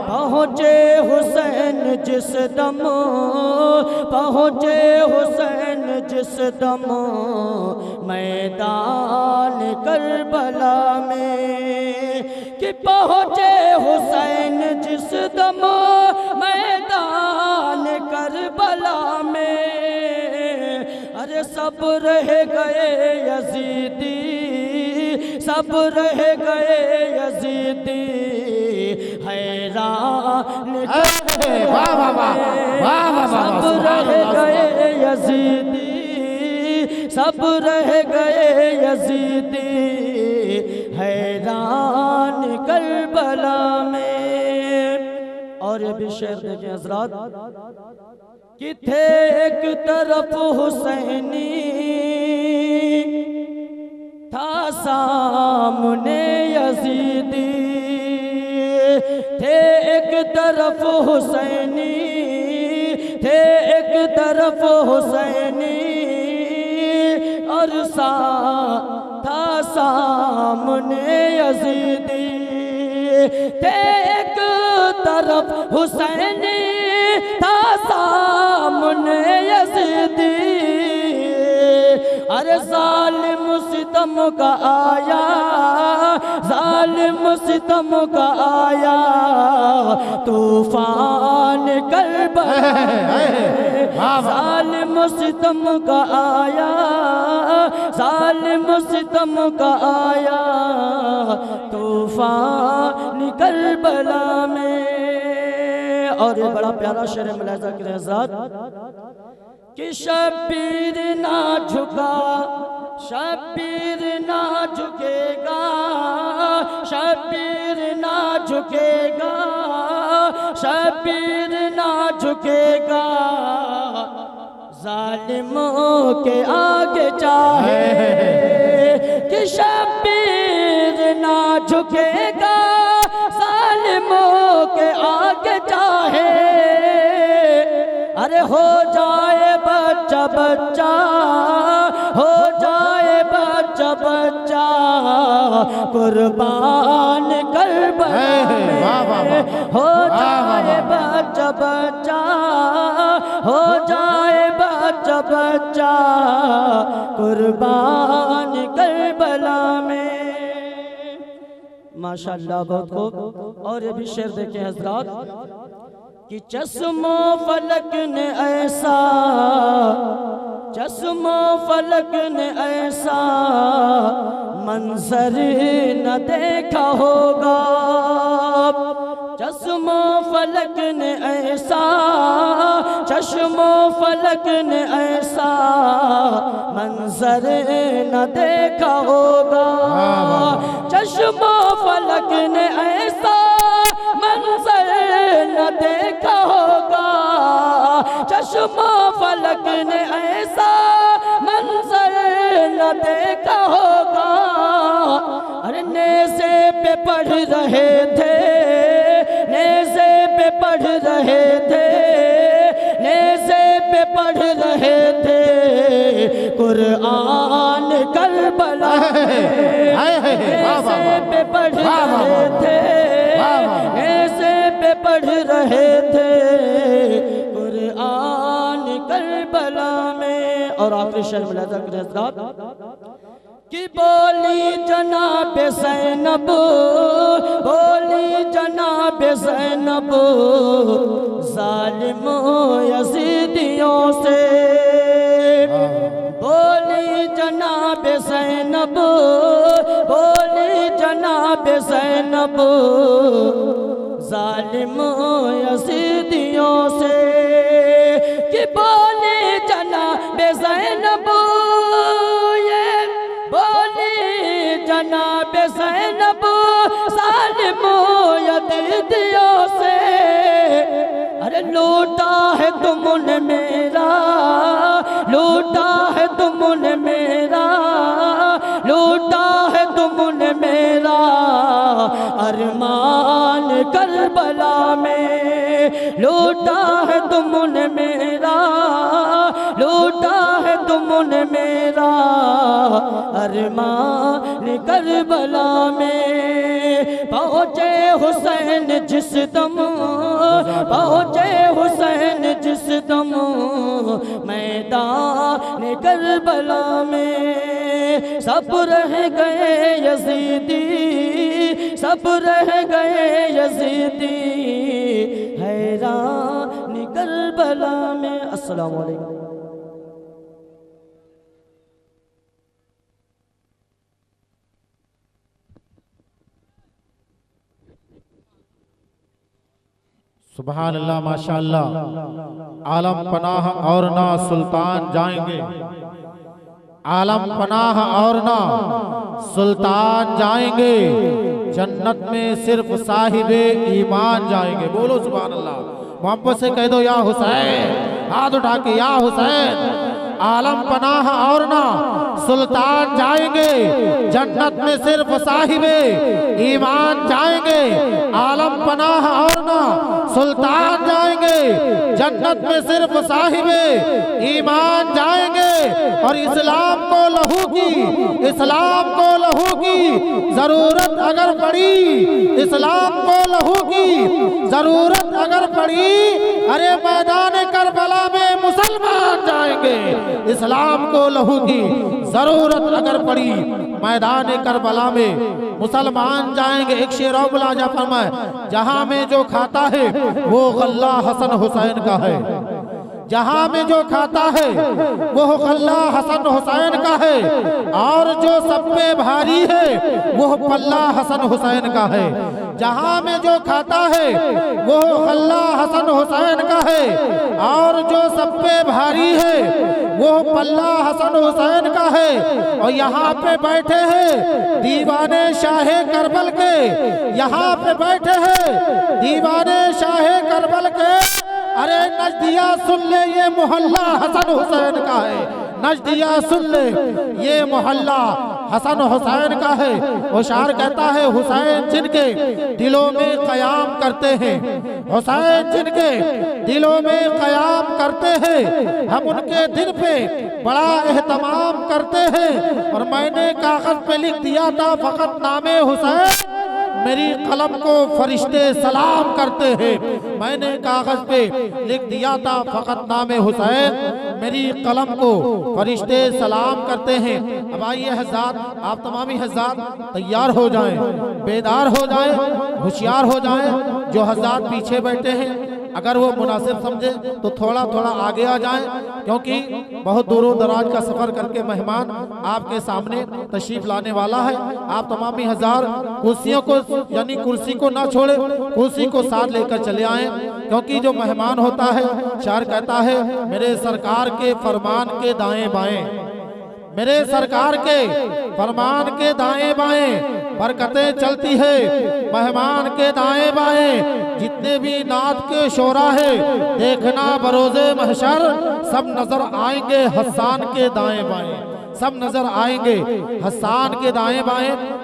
पहुँचे हुसैन जिस दम, पहुँचे हुसैन जिस दम मैदान करबला में, कि पहुँचे हुसैन जिस दम मैदान करबला में। अरे सब रह गए यजीदी, सब रह गए यजीदी हैरान, सब रह गए यजीदी, सब रह गए यजीदी हैरान करबला में। और ये भी शेर देखें हजरात, कि थे एक तरफ हुसैनी था सामने यजीदी, थे एक तरफ हुसैनी, थे एक तरफ हुसैनी और था सामने यजीदी, थे एक तरफ हुसैनी था सामने यजीदी। अरे जालिम सितम का आया, जालिम सितम का आया तूफान करबला, जालिम सितम का आया, जालिम सितम का आया तूफान करबला में। और ये बड़ा प्यारा शेर मुलाहिजा करें हज़रात, कि शब्बीर ना झुका, शब्बीर ना झुकेगा, शब्बीर ना झुकेगा, शब्बीर ना झुकेगा जालिमों के आगे चाहे, कि शब्बीर ना झुकेगा जालिमों के आगे चाहे। अरे हो जाए बच्चा बच्चा, हो जाए बच्चा बच्चा कुर्बान करबला में, हो जाए बच्चा बच्चा, हो जाए बच्चा बच्चा कुर्बान करबला में। माशाअल्लाह बहुत खूब। और ये भी शेर देखें हजरात, कि चश्मो फलक ने ऐसा, चश्मो फलक ने ऐसा मंजर न देखा होगा, चश्मो फलक ने ऐसा, चश्मो फलक ने ऐसा मंजर न देखा होगा, चश्मो फलक ने ऐसा मंजर न देखा होगा, चश्मो फलक ने ऐसा मंजर न देखा होगा। अरे नेज़े पे पढ़ रहे थे, नेज़े पे पढ़ रहे थे, नेज़े पे पढ़ रहे थे कुरआन करबला में, नेज़े पे पढ़ रहे थे, नेज़े पे पढ़ रहे थे कुरआन करबला में। और आखिरी शेर मुलाहिजा करें हज़रात, कि बोली जनाब ज़ैनब, बोली जनाब ज़ैनब ज़ालिमों यज़ीदियों से, बोली जनाब ज़ैनब, बोली जनाब ज़ैनब ज़ालिमों यज़ीदियों से, कि बोली जनाब ज़ैनब, ये बोली जनाब ज़ैनब ज़ालिमों यज़ीदियों से। अरे लूटा है तुमने मेरा, लूटा है तुमने मेरा, लूटा है तुमने मेरा अरमान करबला में, लूटा है तुमने मेरा, लूटा है तुमने मेरा मेरा अरमान करबला में। पहुँचे हुसैन जिस दम, पहुँचे हुसैन जिस दम मैदान करबला में। सब रह गए यजीदी, सब रह गए यजीदी हैरान करबला में। अस्सलामु अलैकुम। सुभान अल्लाह माशाअल्लाह। आलम पनाह और ना सुल्तान जाएंगे, आलम पनाह और ना सुल्तान जाएंगे, जन्नत में सिर्फ साहिबे ईमान जाएंगे। बोलो सुभान अल्लाह। मोहब्बत से कह दो या हुसैन, हाथ उठा के या हुसैन। आलम पनाह और ना सुल्तान जाएंगे, जन्नत में सिर्फ साहिबे ईमान जाएंगे। आलम पनाह और ना सुल्तान जाएंगे, जन्नत में सिर्फ साहिबे ईमान जाएंगे। और इस्लाम को लहू की, इस्लाम को लहू की जरूरत अगर पड़ी, इस्लाम को लहू की जरूरत अगर पड़ी, अरे मैदान करबला में मुसलमान जाएंगे। इस्लाम को लहू की जरूरत अगर पड़ी, मैदान करबला में मुसलमान जाएंगे। एक शेर और मुलाजा फरमाए, जहां में जो खाता है वो गल्ला हसन हुसैन का है, जहां में जो खाता है वो गल्ला हसन हुसैन का है, और जो सब पे भारी है वो पल्ला हसन हुसैन का है। जहां में जो खाता है वो गल्ला हसन हुसैन का है, और जो सब पे भारी है वो पल्ला हसन हुसैन का है। और यहाँ पे बैठे हैं दीवाने शाहे करबल के, यहाँ पे बैठे हैं दीवाने शाहे करबल के। अरे नजदिया सुन ले ये मोहल्ला हसन हुसैन का है, नजदिया सुन ले ये मोहल्ला हसन हुसैन का है। वो शायर कहता है, हुसैन जिनके दिलों में क़याम करते हैं, हुसैन जिनके दिलों में क़याम करते हैं, हम उनके दिन पे बड़ा एहतमाम करते हैं। और मैंने कागज पे लिख दिया था फकत नामे हुसैन, मेरी कलम को फरिश्ते सलाम करते हैं। मैंने कागज पे लिख दिया था फकत नामे हुसैन, मेरी कलम को फरिश्ते सलाम करते हैं। अब आइए हज़रात, आप तमामी हज़रात तैयार हो जाएं, बेदार हो जाएं, होशियार हो जाएं। जो हज़रात पीछे बैठे हैं अगर वो मुनासिब समझे तो थोड़ा थोड़ा आगे आ जाएं, क्योंकि बहुत दूरों दराज का सफ़र करके मेहमान आपके सामने तशरीफ लाने वाला है। आप तमामी हज़ार कुर्सियों को, यानी कुर्सी को ना छोड़े, कुर्सी को साथ लेकर चले आएं, क्योंकि जो मेहमान होता है, शायर कहता है, मेरे सरकार के फरमान के दाएं बाएं, मेरे सरकार के फरमान के दाएं बाएं बरकतें चलती है, मेहमान के दाएं बाएं। जितने भी नात के शोरा है देखना बरोज़े महशर, सब नजर आएंगे हस्सान के दाएं बाएं, सब नजर आएंगे हस्सान के दाएं बाएं।